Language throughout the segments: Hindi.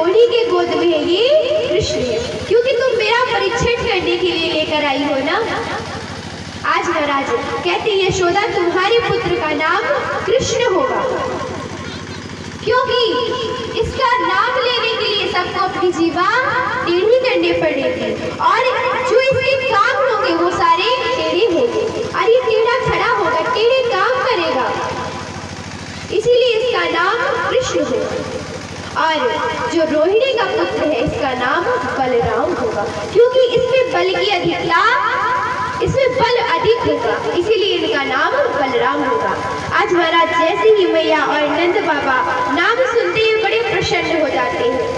रोहिणी के गोद में है ये कृष्ण है, क्योंकि तुम मेरा परीक्षण करने के लिए लेकर आई हो ना। आज महाराज कहते हैं यशोदा तुम्हारे पुत्र का नाम कृष्ण होगा, क्योंकि इसका नाम लेने के लिए सबको अपनी जीवा टेढ़ी करनी पड़ेगी और जो इसके काम होंगे वो सारे टेढ़े होंगे और ये टेढ़ा खड़ा होगा, टेढ़े काम करेगा, इसीलिए इसका नाम कृष्ण होगा। और जो रोहिणी का पुत्र है इसका नाम बलराम होगा, क्योंकि इसमें बल की अधिकता, इसमें बल अधिक होगा, इसीलिए इनका नाम बलराम होगा। आज महाराज जैसे ही मैया और नंद बाबा नाम सुनते ही बड़े प्रसन्न हो जाते हैं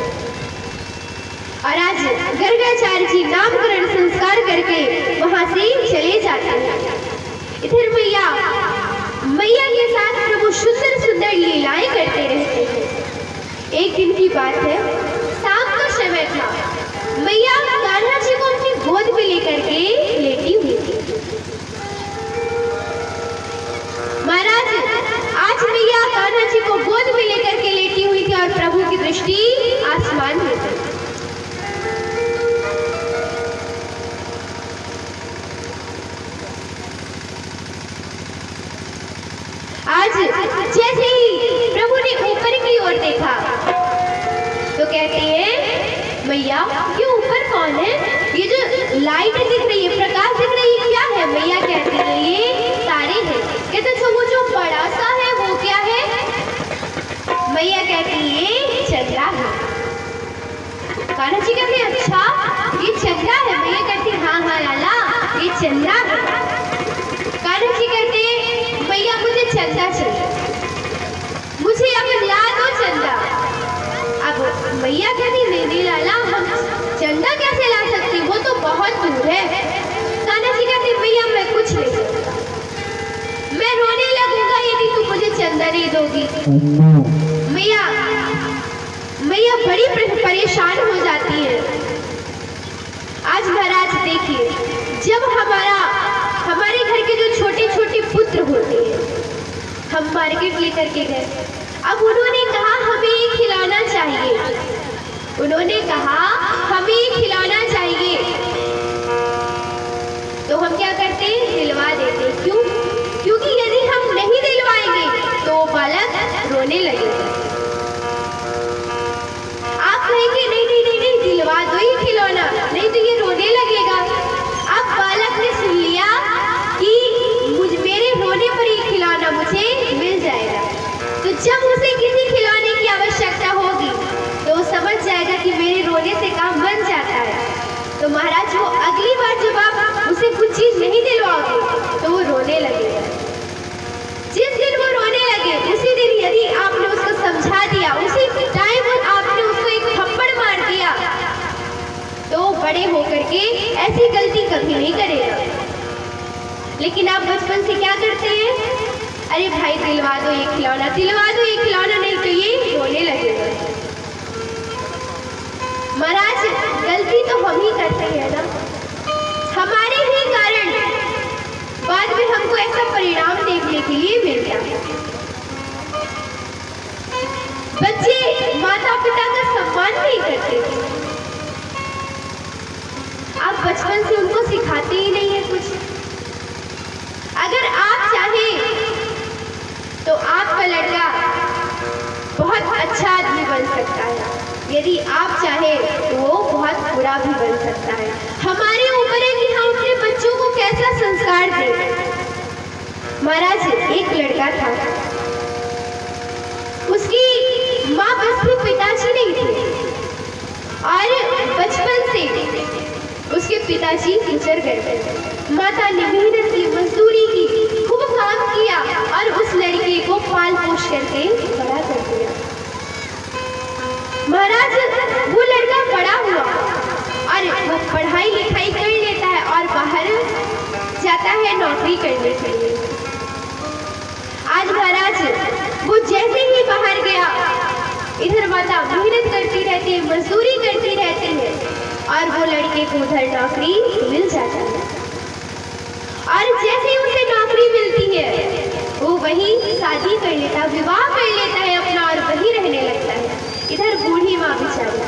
और आज गर्गाचार्य जी नामकरण संस्कार करके वहां से चले जाते हैं। इधर मैया के साथ प्रभु सुंदर सुंदर लीलाएं करते रहते हैं। एक दिन की बात है, शाम का समय था, मैया कान्हा जी को अपनी गोद में लेकर के लेटी हुई थी। महाराज आज मैया कान्हा जी को गोद में लेकर के लेटी हुई थी और प्रभु की दृष्टि आसमान में थी। आज जैसे ही प्रभु ने ऊपर की ओर देखा तो कहते हैं मैया ये ऊपर कौन है, ये जो लाइट दिख रही है, प्रकाश दिख रही है, क्या है? मैया कहती है ये तारे हैं। कहते जो वो जो बड़ा सा है वो क्या है? मैया कहती है ये चंद्रा है। कान्हा जी कहते हैं अच्छा ये चंद्रा है। मैया कहती हाँ हाँ लाला ये चंद्रा है। कान्हा जी कहते मैया मुझे चंदा चाहिए, मुझे अब ला दो चंदा। अब मैया कहती नहीं लाला हम चंदा कैसे ला सकते, वो तो बहुत दूर है। कान्हा जी कहते मैया मैं कुछ नहीं सकता, मैं रोने लगूंगा यदि तू मुझे चंदा नहीं दोगी। मैया बड़ी परेशान हो जाती है। आज महाराज देखिए जब हमारे घर के जो छोटे छोटे पुत्र होते हैं, हम मार्केट लेकर के गए, अब उन्होंने कहा हमें ये खिलाना चाहिए, उन्होंने कहा हमें ये खिलाना चाहिए, तो हम क्या करते हैं दिलवा देते। क्यों? क्योंकि यदि हम नहीं दिलवाएंगे तो बालक रोने लगेगा। आप कहेंगे नहीं नहीं नहीं नहीं दिलवा दो ये खिलौना, नहीं तो ये रोने लगेगा। अब बालक ने सुन लिया कि मेरे रोने पर ये खिलौना मुझे मिल जाएगा, तो जब उसे किसी खिलौने की आवश्यकता होगी तो वो समझ जाएगा कि मेरे रोने से काम बन जाता है। तो महाराज वो अगली बार जब आप उसे कुछ चीज नहीं दिलवाओगे तो वो रोने लगेगा। जिस दिन वो रोने लगे उसी दिन यदि आपने उसको समझा दिया, उसी टाइम आपने उसको एक थप्पड़ मार दिया, तो बड़े होकर के ऐसी गलती कभी नहीं करेगा। लेकिन आप बचपन से क्या करते हैं, अरे भाई दिलवा दो ये खिलौना, दिलवा दो ये खिलौना, नहीं तो ये रोने लगेगा। महाराज गलती तो हम ही करते हैं ना, हमारे ही कारण बाद में हमको ऐसा परिणाम देखने के लिए मिलता है। बच्चे माता पिता का सम्मान नहीं करते, आप बचपन से उनको सिखाते ही नहीं है कुछ। अगर आप चाहें तो आपका लड़का बहुत अच्छा आदमी बन सकता है, यदि आप चाहें तो वो बहुत बुरा भी बन सकता है। हमारे ऊपर है कि हम अपने बच्चों को कैसा संस्कार दें। महाराज एक लड़का था, उसकी माँ बस भी पिताजी नहीं थे और बचपन से उसके पिताजी गुजर गए। माता ने मेहनत की, मजदूरी की, खूब काम किया और उस लड़के को पाल पोष करके बड़ा कर दिया। महाराज वो लड़का बड़ा हुआ और वो पढ़ाई लिखाई कर लेता है और बाहर जाता है नौकरी करने के लिए। आज महाराज वो जैसे ही बाहर गया, इधर माता मेहनत करती रहती है, मजदूरी करती रहती है और वो लड़के को उधर नौकरी मिल जाता है। और जैसे ही उसे नौकरी मिलती है वो वहीं शादी कर लेता है, विवाह कर लेता है अपना और वहीं रहने लगता है। इधर बूढ़ी माँ बेचारी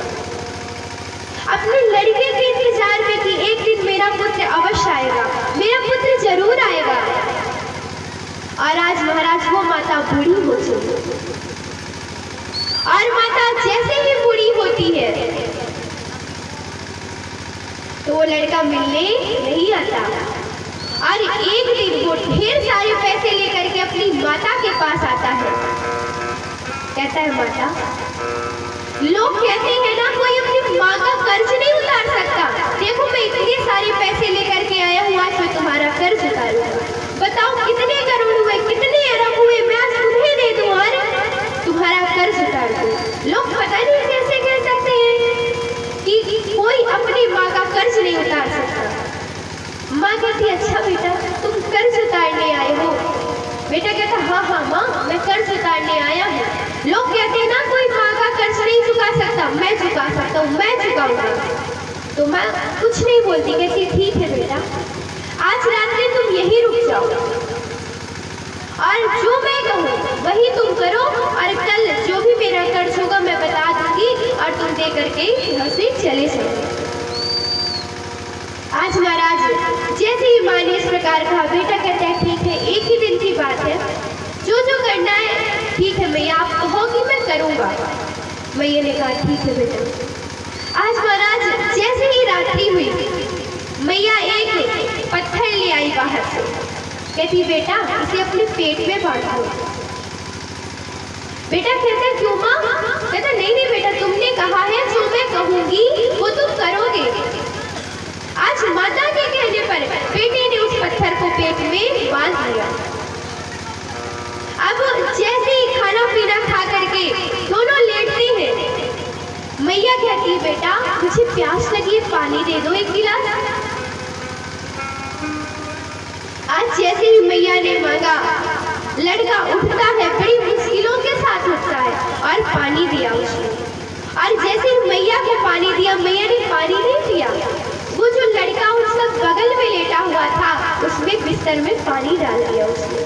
मेरा पुत्र अवश्य आएगा, मेरा पुत्र जरूर आएगा। और आज महाराज वो माता बूढ़ी हो चुकी, और माता जैसे ही बूढ़ी होती है तो वो लड़का मिलने नहीं आता। और एक दिन वो ढेर सारे पैसे लेकर के अपनी माता के पास आता है। कहता है, माता, लोग कहते हैं ना कोई अपनी माँ का कर्ज नहीं उतार सकता। देखो मैं इतने सारे पैसे लेकर के आया हूँ, आज मैं तुम्हारा कर्ज उतारूंगा। बताओ कितने करोड़ हुए, कितने अरब हुए, मैं आज तुम्हें दे दूँ और तुम्हारा कर्ज उतार दूँ। लोग पता नहीं कैसे कह सकते हैं कि कोई अपनी माँ का कर्ज नहीं उतार सकता। माँ कहती, अच्छा बेटा तुम कर्ज उतारने आए हो? बेटा कहता, हाँ हाँ माँ, मैं कर्ज उतारने आया हूँ। लोग कहते हैं ना कोई माँ का कर्ज नहीं चुका सकता, मैं चुका सकता हूँ, मैं चुकाऊंगा। तो माँ कुछ नहीं बोलती, कहती ठीक है बेटा, आज रात में तुम यहीं रुक जाओ और जो मैं कहूँ वही तुम करो, और कल जो भी मेरा कर्ज होगा मैं बता दूंगी और तुम दे करके यहाँ से चले जाओ। आज महाराज जैसे ही माँ ने इस प्रकार कहा, बेटा कहता है ठीक है, एक ही दिन की बात है, जो जो करना है ठीक है मैया, आप कहोगी मैं करूँगा। मैया ने कहा ठीक है बेटा। आज महाराज जैसे ही रात्रि हुई, मैया एक पत्थर ले आई बाहर से। कहती, बेटा इसे अपने पेट में बांधो। बेटा कहता, क्यों माँ? कहता, नहीं नहीं बेटा, तुमने कहा है जो मैं कहूँगी वो तुम करोगे। आज माता के कहने पर बेटे ने उस पत्थर को पेट में बांध लिया। अब जैसे ही खाना पीना खा करके दोनों लेटते हैं, मैया कहती है, बेटा मुझे प्यास लगी है, पानी दे दो एक गिलास। आज जैसे ही मैया ने मांगा, लड़का उठता है, बड़ी मुश्किलों के साथ उठता है और पानी दिया उसने। और जैसे ही मैया को पानी दिया, मैया ने पानी नहीं पिया, वो जो लड़का उसका बगल में लेटा हुआ था उसमें बिस्तर में पानी डाल दिया उसने।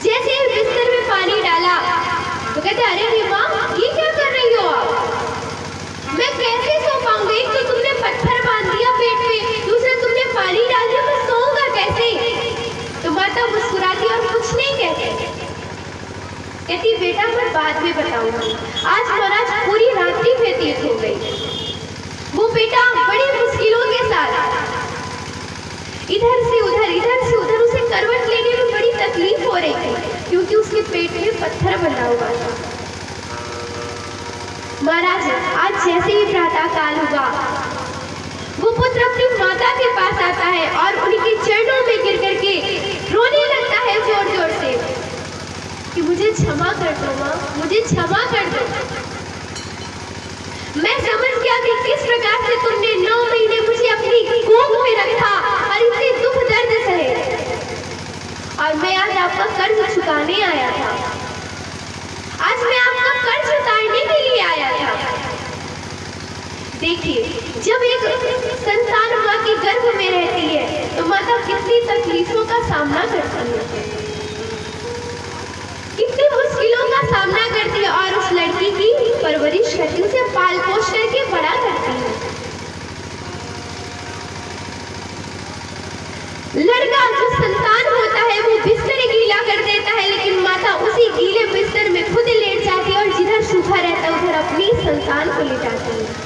जैसे ही बिस्तर में पानी डाला तो कहते, अरे माँ ये क्या कर रही हो आप? मैं कैसे सो पाऊंगी? एक तो तुमने पत्थर बांध दिया पेट में, दूसरा तुमने पानी डाल दिया, मैं सोऊंगा कैसे? तो माता मुस्कुराती और कुछ नहीं कहती। कहती, बेटा मैं बाद में बताऊंगी। आज महाराज पूरी रात्रि व्यतीत हो गई। वो बेटा बड़ी मुश्किलों के साथ इधर से उधर उसे करवट लेने में बड़ी तकलीफ हो रही थी, क्योंकि उसके पेट में पत्थर बना हुआ था। महाराज आज जैसे ही प्रातः काल हुआ, वो पुत्र अपनी माता के पास आता है और उनके चरणों में गिर करके रोने लगता है जोर जोर से कि मुझे क्षमा कर दो माँ, मुझे क्षमा कर दो। मैं समझ गया कि किस प्रकार से तुमने 9 महीने मुझे अपनी गोद में रखा और इतने दुख दर्द सहे, और मैं आज आपका कर्ज चुकाने आया था। आज मैं आपका कर्ज उतारने के लिए आया था। देखिए, जब एक संतान माँ के गर्भ में रहती है तो माता कितनी तकलीफों का सामना करती है, कितनी मुश्किलों का सामना करती है, और उस लड़की की परवरिश करती है, उसे पाल पोष करके बड़ा करती है। लड़का जो संतान होता है वो बिस्तर गीला कर देता है, लेकिन माता उसी गीले बिस्तर में खुद लेट जाती है और जिधर सूखा रहता है उधर अपनी संतान को लेटाती है।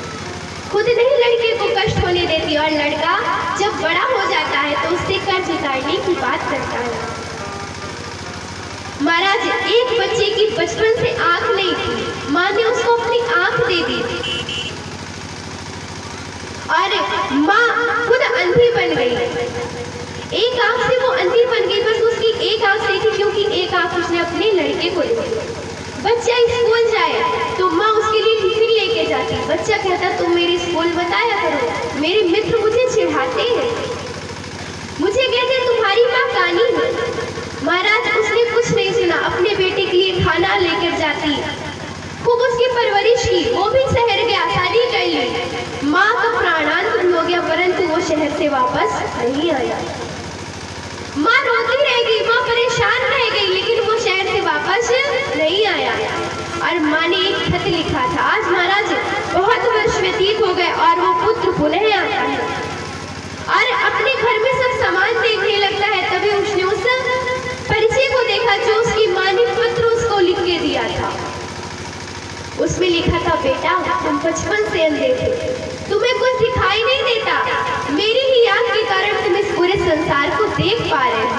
खुद नहीं लड़के को कष्ट होने देती, और लड़का जब बड़ा हो जाता है तो उससे कर्ज उतारने की बात करता है। महाराज एक बच्चे की बचपन से आंख नहीं थी, माँ ने उसको अपनी आंख दे दी और माँ खुद अंधी बन गई। एक आंख से वो अंधी बन गई, बस उसकी एक आंख देखी, क्योंकि एक आंख उसने अपने लड़के को दी। बच्चा स्कूल जाए तो माँ उसके लिए टिफिन लेके जाती। बच्चा कहता, तुम मेरे स्कूल बताया करो, मेरे मित्र मुझे चिढ़ाते हैं, मुझे कहते तुम्हारी माँ कानी है। महाराज उसने कुछ नहीं सुना, अपने बेटे के लिए खाना लेकर जाती, खूब उसकी परवरिश की, वो भी शहर गया, शादी कर ली। माँ का प्राणांत हो गया, परंतु वो शहर से वापस नहीं आया। माँ रोती रह गई, माँ परेशान रह गई, लेकिन वो शहर से वापस नहीं आया। और माँ ने एक खत लिखा था। आज महाराज बहुत वर्ष व्यतीत हो हो गए और वो पुत्र पुनः आता है और अपने घर में सब सामान देखने लगता है। तभी उसने उस परिचय को देखा जो उसकी माँ ने पत्र उसको लिख के दिया था। उसमें लिखा था, बेटा तुम बचपन से अंधे थे, तुम्हें कुछ दिखाई नहीं देता, मेरी ही आंख के कारण तुम इस पूरे संसार को देख पा रहे हो।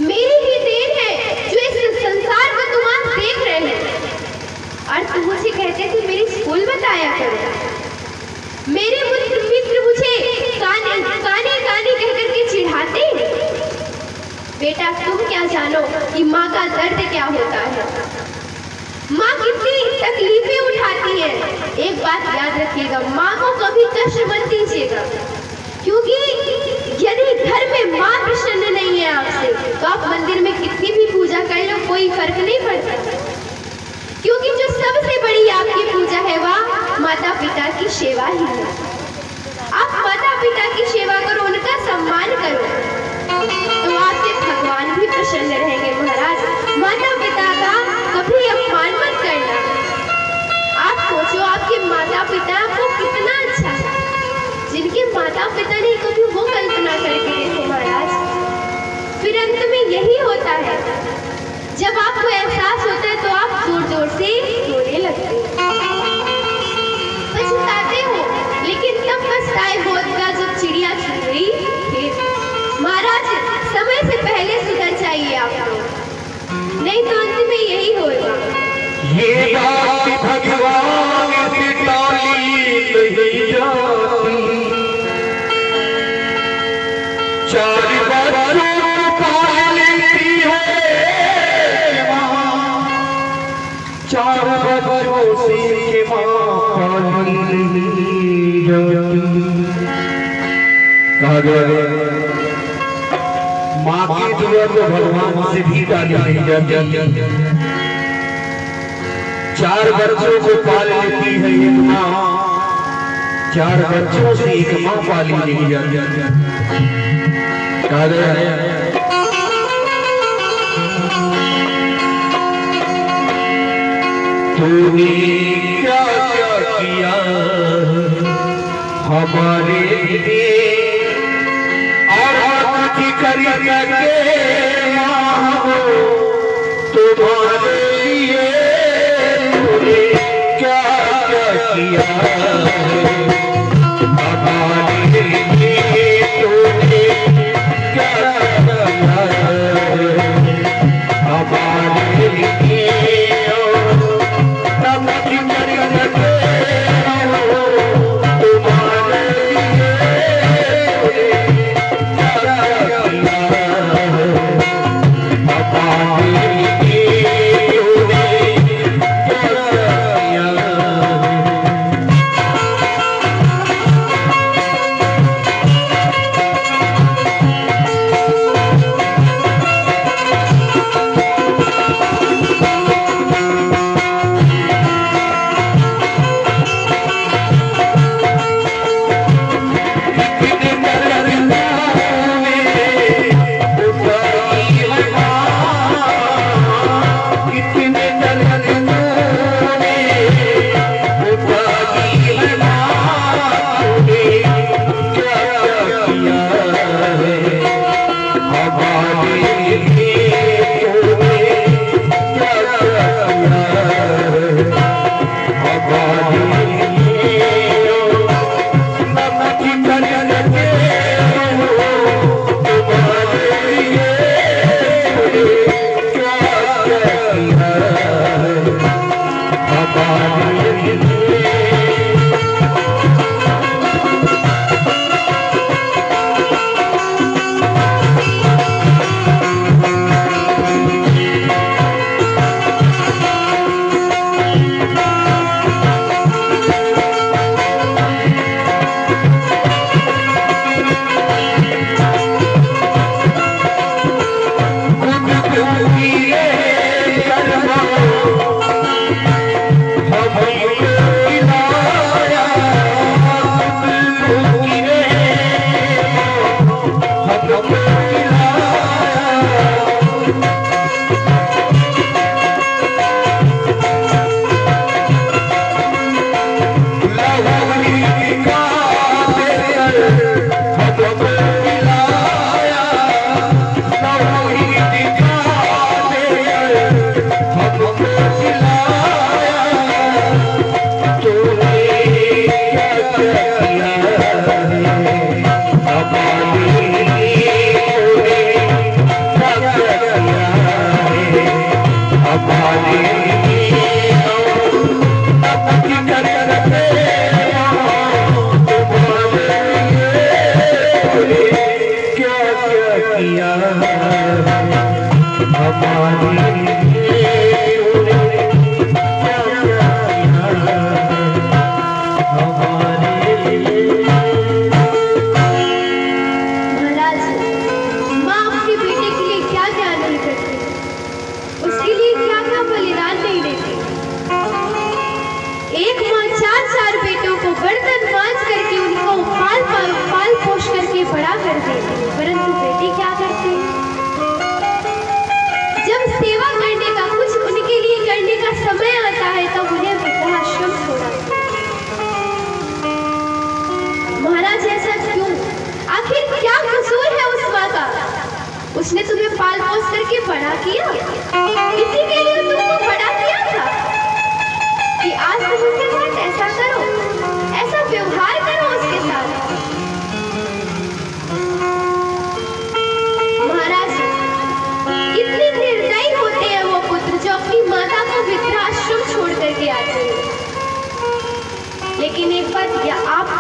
मेरी ही देन है जो इस संसार को तुम आज देख रहे हो। और तुम मुझे कहते थे मेरी स्कूल बताया करो। मेरे मित्र मुझे काने काने काने कह करके चिढ़ाते। बेटा तुम क्या जानो कि माँ का दर्द क्या होता है, माँ कितनी तकलीफें उठाती है। एक बात याद रखिएगा, माँ को कभी कष्ट मत दीजिएगा, क्योंकि यदि घर में माँ प्रसन्न नहीं है आपसे तो आप मंदिर में कितनी भी पूजा कर लो कोई फर्क नहीं पड़ता, क्योंकि जो सबसे बड़ी आपकी पूजा है वह माता पिता की सेवा ही है। आप माता पिता की सेवा करो, उनका सम्मान करो, तो आपसे भगवान भी प्रसन्न रहेंगे। महाराज माता पिता का कभी अपमान मत करना। आप सोचो आपके माता पिता आपको कितना अच्छा है, जिनके माता पिता ने कभी वो कल्पना करके देखो महाराज। फिर अंत में यही होता है, जब आपको एहसास होता है तो आप जोर जोर से रोने लगते हो, पछताते हो, लेकिन तब पछताए होत का जब चिड़िया चुग गई फिर। महाराज समय से पहले सुधर जाइए आप लोग, नहीं तो अंत में यही होगा। ये बात भगवान से टाली नहीं जाती, चार बच्चों को पाल लेती है माँ, चार बच्चों से माँ पाल नहीं जाती। कहा गया माँ की दुआ तो भगवान से भी टाली नहीं जाती। चार बच्चों को पाल लेती है एक माँ, चार बच्चों से एक माँ पाली नहीं जाती। कहा गया तूने क्या क्या किया हमारे लिए, और कुछ कर के माँ हो तुम्हारे लिए क्या क्या किया हमारे लिए, तूने क्या किया हमारे लिए, तब की करके तुम्हारे लिए क्या किया हमारे लिए।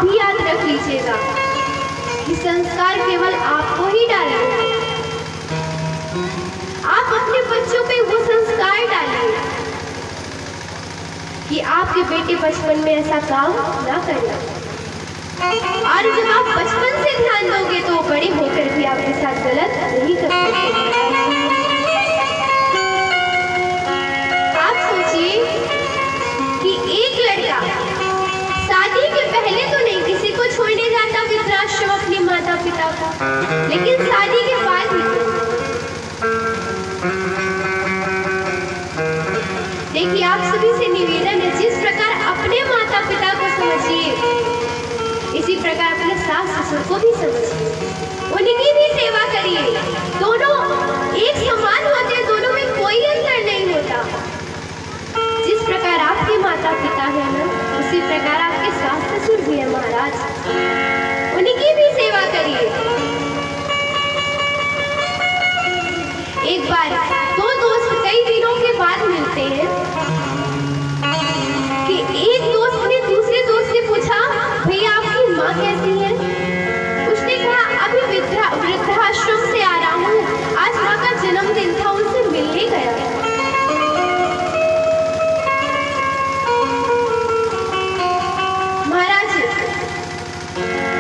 भी याद रख लीजिएगा कि संस्कार केवल आपको ही डालना है। आप अपने बच्चों पे वो संस्कार डालिए कि आपके बेटे बचपन में ऐसा काम ना करना। और जब आप बचपन से ध्यान दोगे तो बड़े होकर भी आपके साथ गलत नहीं कर सकते। आप सोचिए कि एक लड़का शादी के पहले तो नहीं किसी को छोड़ने जाता वृद्धाश्रम अपने माता पिता को, लेकिन शादी के बाद ही। देखिए, आप सभी से निवेदन है, जिस प्रकार अपने माता पिता को समझिए, इसी प्रकार अपने सास ससुर को भी समझिए, उनकी भी सेवा करिए। दोनों एक समान होते हैं, दोनों में कोई अंतर नहीं होता। जिस प्रकार आपके माता पिता है ना, उसी प्रकार आपके सास ससुर भी है महाराज, उनकी भी सेवा करिए। एक बार दो दोस्त कई दिनों के बाद मिलते हैं कि एक दोस्त ने दूसरे दोस्त से पूछा, भैया आपकी माँ कैसी है? उसने कहा, अभी वृद्धाश्रम से आ रहा हूँ, आज माँ का जन्मदिन था, उनसे मिलने गया। महाराज,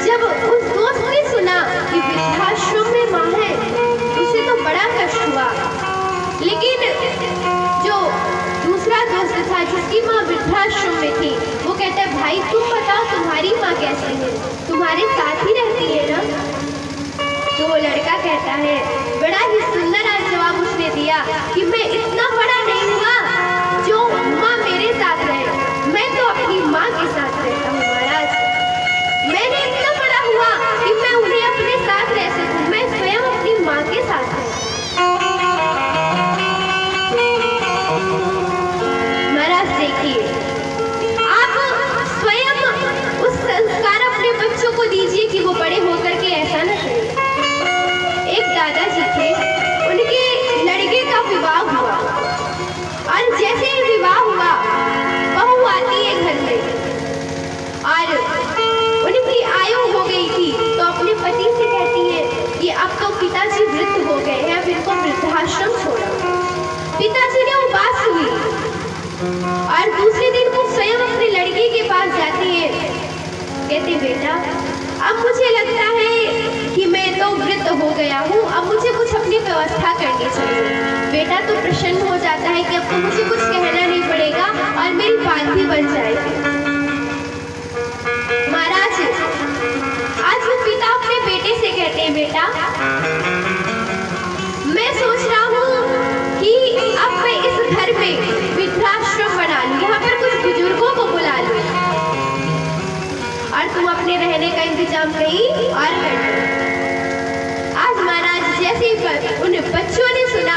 जब उस दोस्त ने सुना कि वृद्धाश्रम में माँ है, उसे तो बड़ा कष्ट हुआ। लेकिन जो दूसरा दोस्त था जिसकी माँ वृद्धाश्रम में थी, वो कहता है, भाई तुम बताओ तुम्हारी माँ कैसी है, तुम्हारे साथ ही रहती है ना? तो वो लड़का कहता है, बड़ा ही सुंदर आज जवाब उसने दिया कि मैं इतना बड़ा नहीं हुआ जो माँ मेरे साथ रहे, मैं तो अपनी माँ के साथ रहता हूँ महाराज। मैंने इतना बड़ा हुआ कि मैं उन्हें अपने साथ रह सकूं, मैं स्वयं अपनी माँ के साथ रहूं। महाराज देखिए, आप स्वयं उस संस्कार अपने बच्चों को दीजिए कि वो बड़े होकर के ऐसा न करें। एक दादाजी थे, उनके लड़के का विवाह हुआ और जैसे ही विवाह हुआ, बहू आती है घर में और उनकी आयु हो गई थी, तो अपने पति से कहती है कि अब तो पिताजी वृद्ध हो गए हैं, अब इनको वृद्धाश्रम छोड़ा। पिताजी ने वो बात सुनी और दूसरे दिन वो स्वयं अपने लड़के के पास जाती है, कहते, बेटा अब मुझे लगता है कि मैं तो वृद्ध हो गया हूँ, अब मुझे कुछ अपनी व्यवस्था करनी चाहिए। बेटा तो प्रसन्न हो जाता है कि अब तो मुझे कुछ कहना नहीं पड़ेगा और मेरी बात भी बन जाएगी। महाराज, आज वो पिता अपने बेटे से कहते हैं, बेटा मैं सोच रहा हूँ कि अब मैं इस घर में वृद्धाश्रम बना लूं, यहाँ पर कुछ बुजुर्गों को बुला लूं और तुम अपने रहने का इंतजाम कहीं और कर लो। आज महाराज जैसे ही उन बच्चों ने सुना,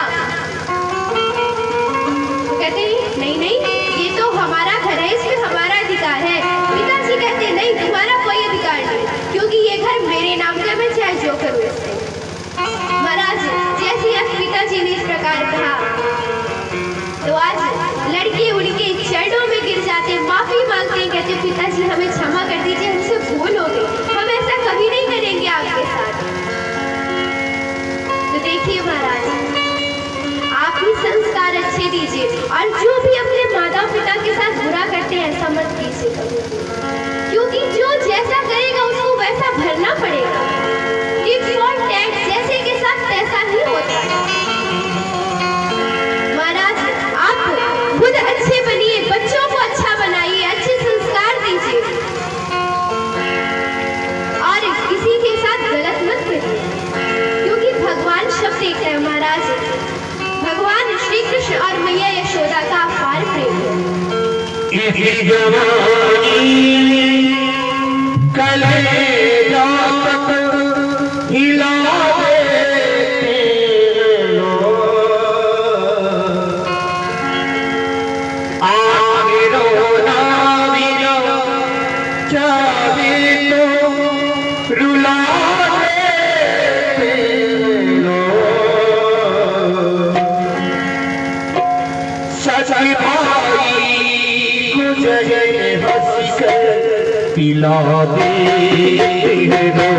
वो कहते हैं, नहीं नहीं, ये तो हमारा घर है, इसमें हमारा अधिकार है। पिताजी कहते, नहीं, तुम्हारा कोई अधिकार नहीं, क्योंकि ये घर मेरे नाम का, मैं चाहे जो करूँ इससे। महाराज जैसे आज पिताजी ने इस प्रकार कहा, तो आज लड़के उनके चरणों में गिर जाते, माफी मांगते हैं, कहते, पिताजी हमें क्षमा कर दीजिए, हमसे भूल हो गई, हम ऐसा कभी नहीं करेंगे आपके साथ। तो देखिए महाराज, आप ही संस्कार अच्छे दीजिए और जो भी अपने माता पिता के साथ बुरा करते हैं, ऐसा मत कीजिए कभी, क्योंकि जो जैसा करेगा उसको वैसा भरना पड़ेगा। टिट फॉर टैट, जैसे के साथ तैसा ही होता है। महाराज, आप खुद अच्छे बनिए, बच्चों को अच्छा बनाइए, अच्छे संस्कार दीजिए और किसी के साथ गलत मत करिए, क्योंकि भगवान शब्द एक है महाराज, भगवान श्री कृष्ण और मैया यशोदा का अपार प्रेम सच भाई गुजरे हंस कर पिला दे रो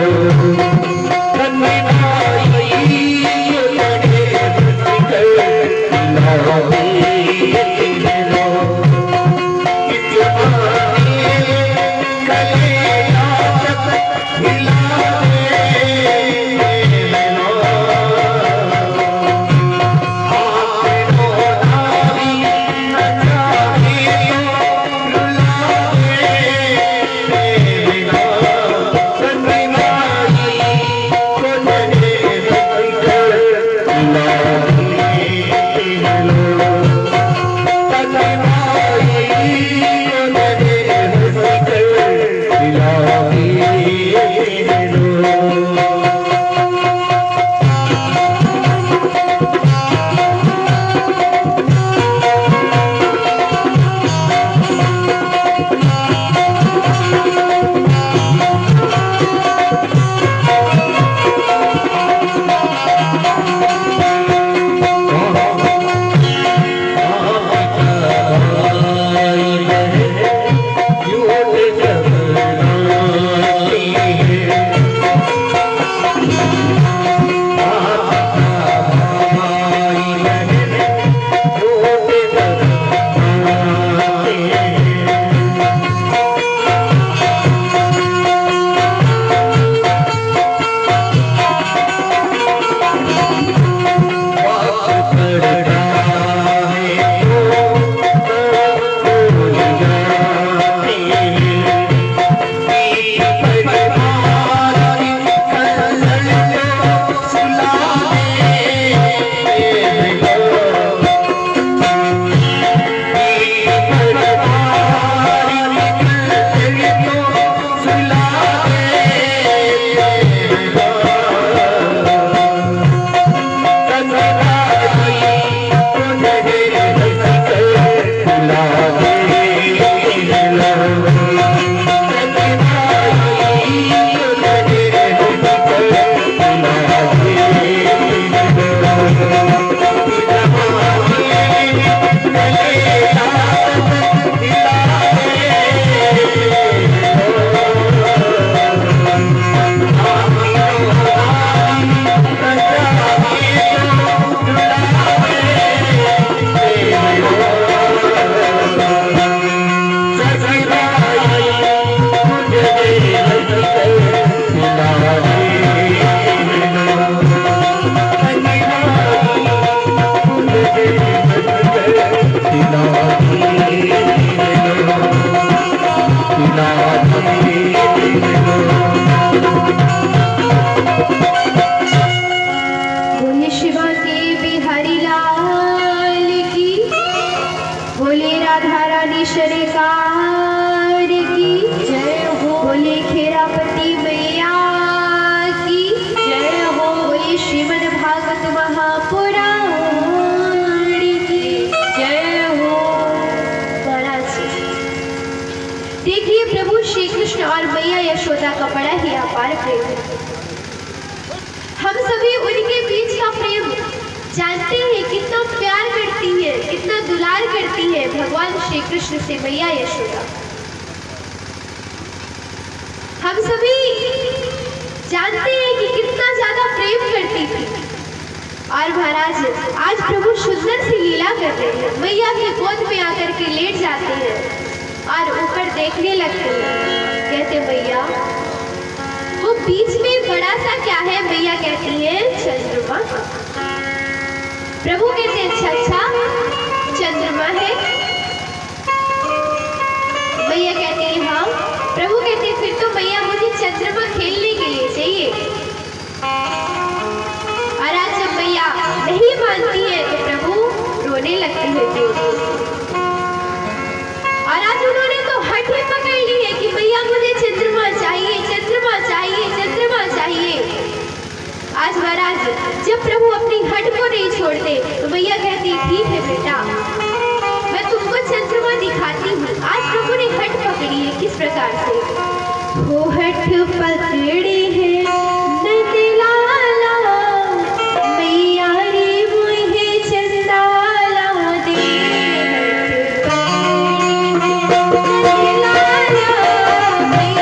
यशोदा का बड़ा ही अपार प्रेम है। हम सभी उनके बीच का प्रेम जानते हैं, कितना प्यार करती है, कितना दुलार करती है भगवान श्री कृष्ण से मैया यशोदा। हम सभी जानते हैं कि कितना ज्यादा प्रेम करती थी। और महाराज आज प्रभु सुंदर सी लीला कर रहे हैं, मैया के गोद में आकर के लेट जाते हैं और ऊपर देखने लगते हैं। कहते मैया वो बीच में बड़ा सा क्या है? मैया कहती है चंद्रमा। प्रभु कहते हैं अच्छा चंद्रमा है। मैया कहती है हाँ। प्रभु कहते हैं फिर तो मैया मुझे चंद्रमा खेलने के लिए चाहिए। और आज जब मैया नहीं मानती है तो प्रभु रोने लगते हैं। और आज उन्होंने तो हट ही पकड़ ली है कि मैया मुझे चंद्रमा चाहिए, चंद्रमा चाहिए, चंद्रमा चाहिए। आज महाराज जब प्रभु अपनी हट को नहीं छोड़ते तो मैया कहती ठीक है बेटा, मैं तुमको चंद्रमा दिखाती हूँ। आज प्रभु ने हट पकड़ी है, किस प्रकार से वो हट पकड़े है Bye.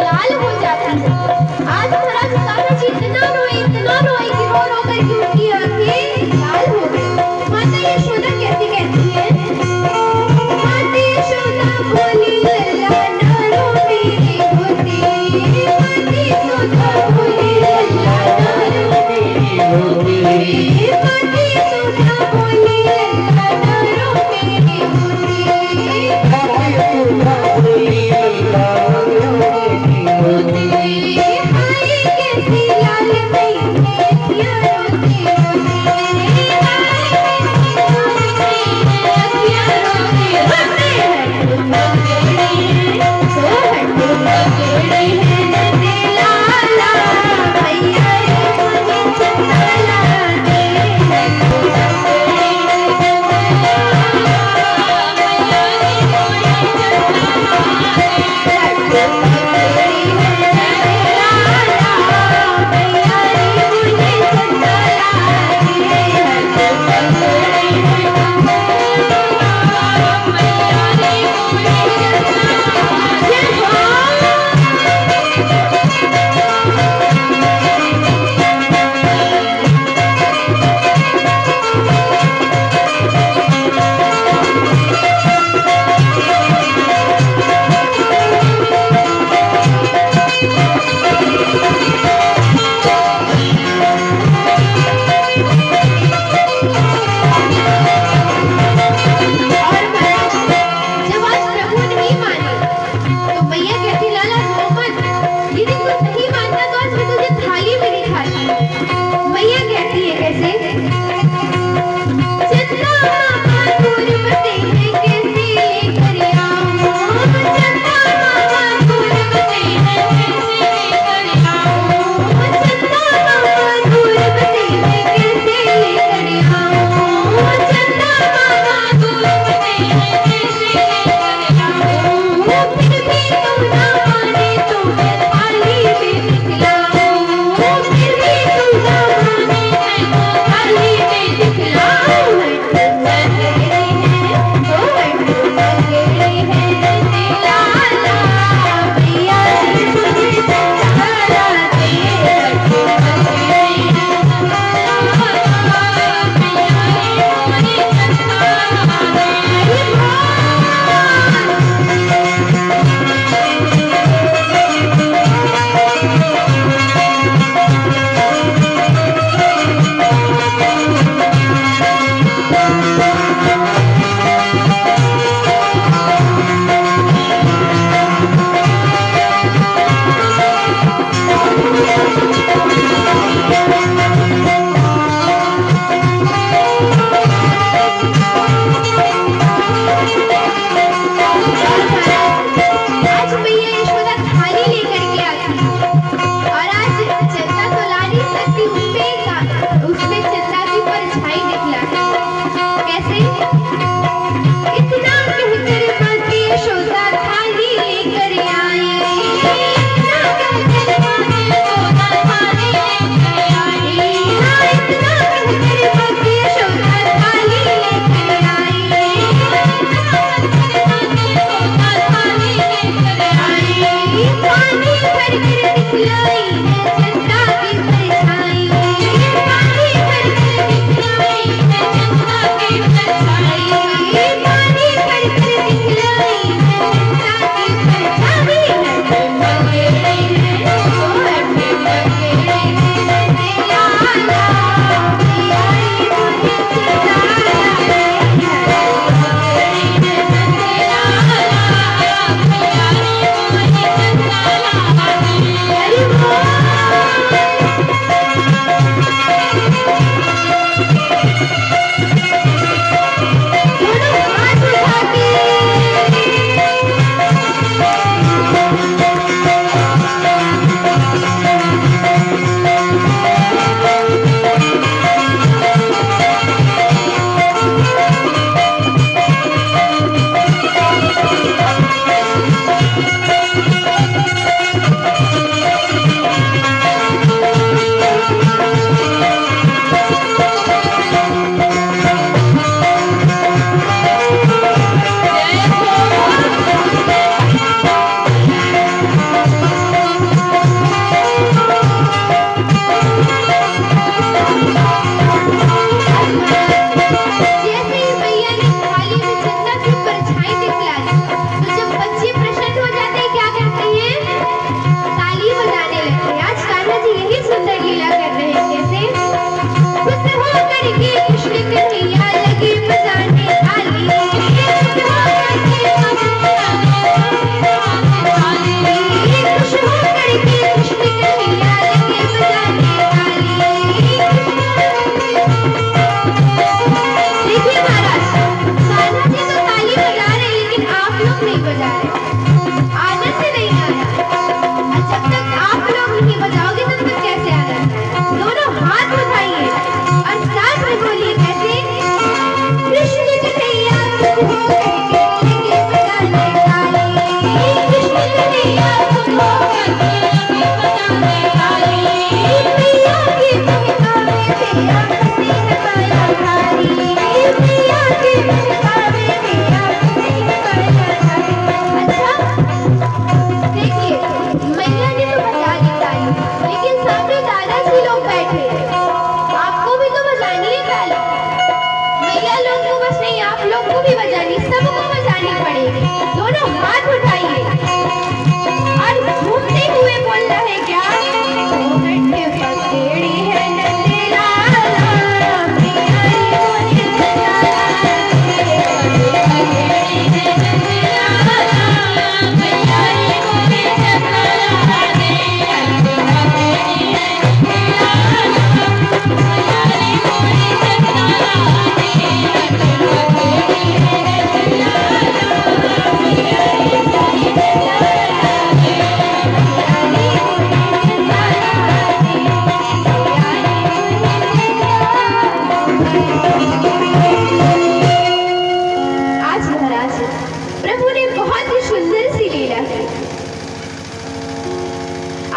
लाल हो जाती है। आज महाराज सीता जी इतना रोई कि रो रो करके उनकी आंखें लाल हो गई। माता यशोदा कैसी कहती है, माता यशोदा बोली लल्ला ना रो मेरी होती, माता यशोदा बोली लल्ला ना रो मेरी होती, माता यशोदा बोली लल्ला ना रो मेरी होती, माता यशोदा बोली लल्ला ना रो मेरी होती, हाय कैसी लाल मैया अखियाँ रोती रोती,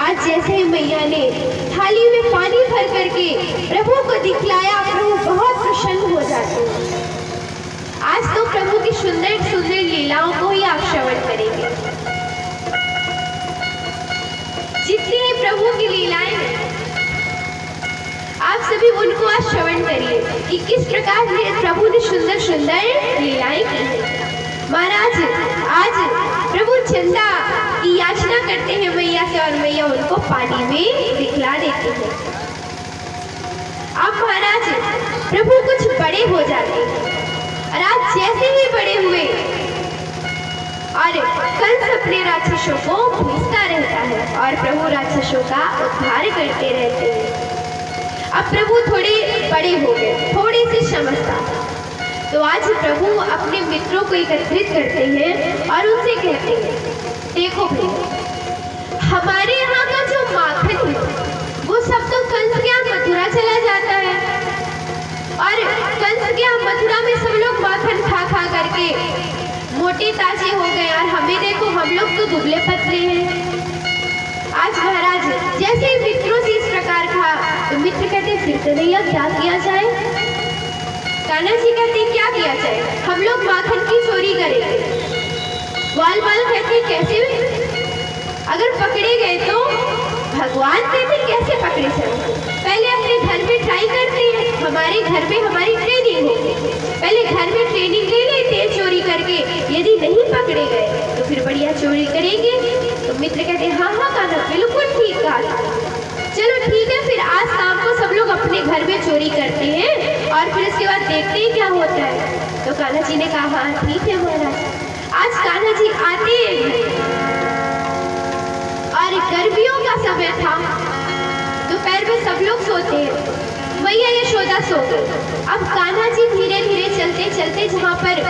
आज जैसे ही मैया ने थाली में पानी भर करके प्रभु को दिखलाया, प्रभु बहुत प्रसन्न हो जाते हैं। आज तो प्रभु की सुंदर सुंदर लीलाओं को ही आप श्रवण करेंगे। जितनी प्रभु की लीलाएं हैं, आप सभी उनको आज श्रवण करिए कि किस प्रकार प्रभु ने सुंदर सुंदर लीलाएं की हैं। महाराज आज प्रभु चंदा की याचना करते हैं मैया से और मैया उनको पानी में दिखला देती है। अब महाराज प्रभु कुछ बड़े हो जाते हैं और आज जैसे ही बड़े हुए और कंस अपने राक्षसों को भेजता रहता है और प्रभु राक्षसों का उद्धार करते रहते हैं। अब प्रभु थोड़े बड़े हो गए, थोड़े से समझदार, तो आज प्रभु अपने मित्रों को एकत्रित करते हैं और उनसे कहते हैं, देखो भाई, हमारे यहाँ का जो माखन है वो सब तो कंस के यहाँ मथुरा चला जाता है और कंस के यहाँ मथुरा में सब लोग माखन खा खा करके मोटे ताजे हो गए और हमें देखो, हम लोग तो दुबले पतले हैं। आज महाराज जैसे ही मित्रों से इस प्रकार कहा तो मित्र कहते, फिर कन्हैया क्या किया जाए? कान्हा जी कहते, क्या किया जाए? हम लोग माखन की चोरी करेंगे। ग्वाल बाल कहते, कैसे? अगर पकड़े गए तो भगवान कहते कैसे पकड़े जाए? पहले अपने घर में ट्राई करते हैं, हमारे घर में हमारी ट्रेनिंग होगी, पहले घर में ट्रेनिंग ले लेते हैं चोरी करके, यदि नहीं पकड़े गए तो फिर बढ़िया चोरी करेंगे। तो मित्र कहते, हाँ हाँ कान्हा, बिल्कुल ठीक कहा, चलो ठीक है, फिर आज शाम को सब लोग अपने घर में चोरी करते हैं और फिर इसके बाद देखते हैं क्या होता है। तो कान्हा जी ने कहा, हाँ ठीक है महाराज। आज कान्हा जी आते हैं और गर्मियों का समय था, दोपहर में सब लोग सोते हैं, मैया यशोदा सो गई। अब कान्हा जी धीरे धीरे चलते चलते जहाँ पर